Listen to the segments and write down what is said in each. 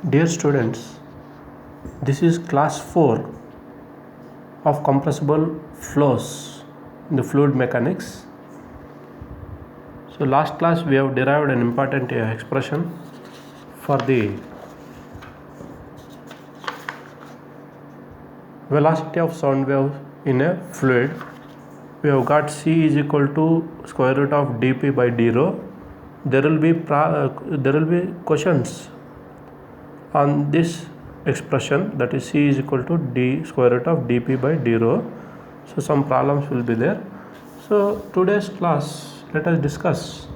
Dear students, this is class 4 of compressible flows in the fluid mechanics. So last class we have derived an important expression for the velocity of sound wave in a fluid. We have got C is equal to square root of dp by d rho. There will be questions on this expression, that is C is equal to d square root of dp by d rho. So some problems will be there. So today's class, let us discuss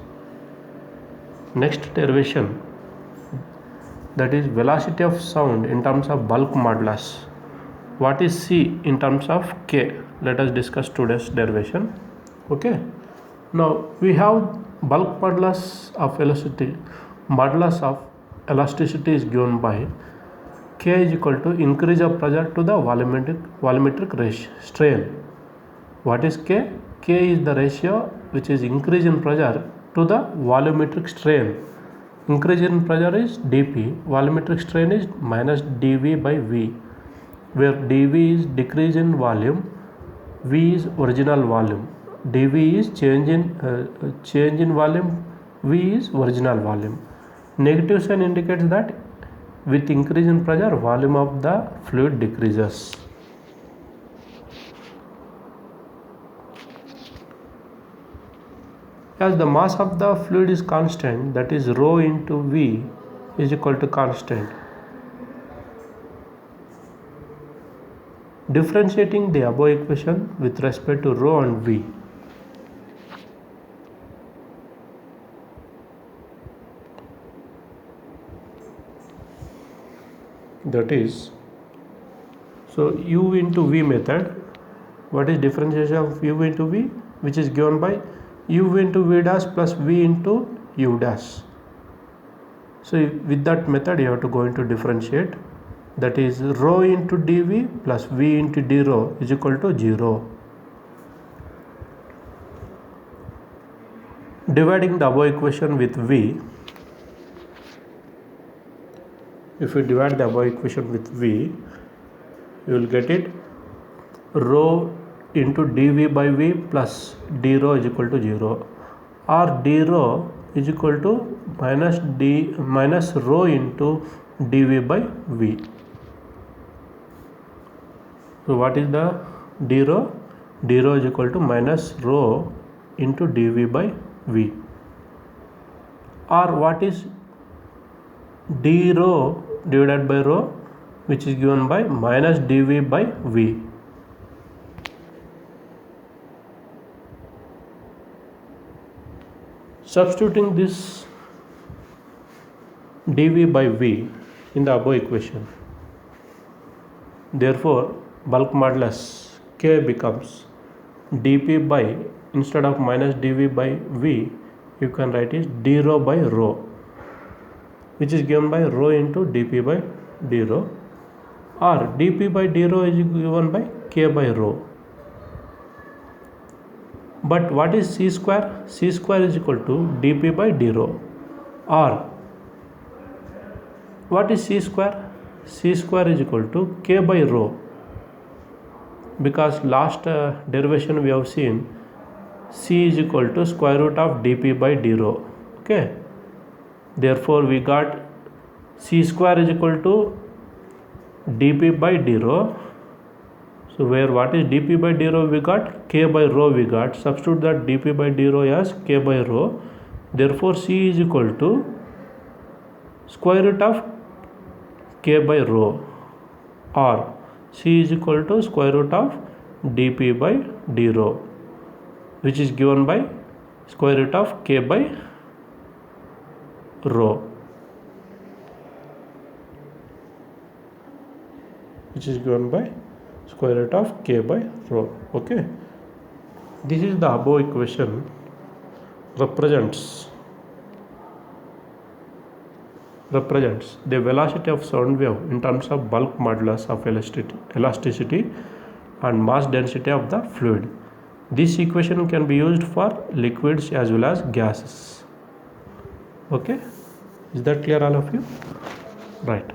next derivation, that is velocity of sound in terms of bulk modulus. What is C in terms of K? Let us discuss today's derivation. Okay. Now we have bulk modulus of velocity. Modulus of elasticity is given by K is equal to increase of pressure to the volumetric ratio strain. What is K? K is the ratio which is increase in pressure to the volumetric strain. Increase in pressure is dP, volumetric strain is minus dV by V, where dV is decrease in volume, V is original volume. dV is change in volume, V is original volume. Negative sign indicates that with increase in pressure, volume of the fluid decreases. As the mass of the fluid is constant, that is rho into V is equal to constant. Differentiating the above equation with respect to rho and V. That is, so U into V method, what is differentiation of U into V, which is given by U into V dash plus V into U dash. So with that method you have to go into differentiate, that is rho into dV plus V into d rho is equal to 0. Dividing the above equation with V, if you divide the above equation with V, you will get it rho into dV by V plus d rho is equal to 0, or d rho is equal to minus rho into dV by V. So what is the d rho? D rho is equal to minus rho into dV by V. Or what is d rho divided by rho, which is given by minus dV by V. Substituting this dV by V in the above equation, therefore bulk modulus K becomes dP by, instead of minus dV by V, you can write it d rho by rho, which is given by rho into dP by d rho, or dP by d rho is given by K by rho. But what is C square? C square is equal to dP by d rho. Or what is C square? C square is equal to K by rho, because last derivation we have seen C is equal to square root of dP by d rho. Okay. Therefore we got C square is equal to dP by d rho. So where what is dP by d rho we got, K by rho we got. Substitute that dP by d rho as K by rho. Therefore C is equal to square root of K by rho, or C is equal to square root of dP by d rho, which is given by square root of K by rho, which is given by square root of K by rho. Okay. This is the above equation represents the velocity of sound wave in terms of bulk modulus of elasticity and mass density of the fluid. This equation can be used for liquids as well as gases. Okay, is that clear all of you? Right.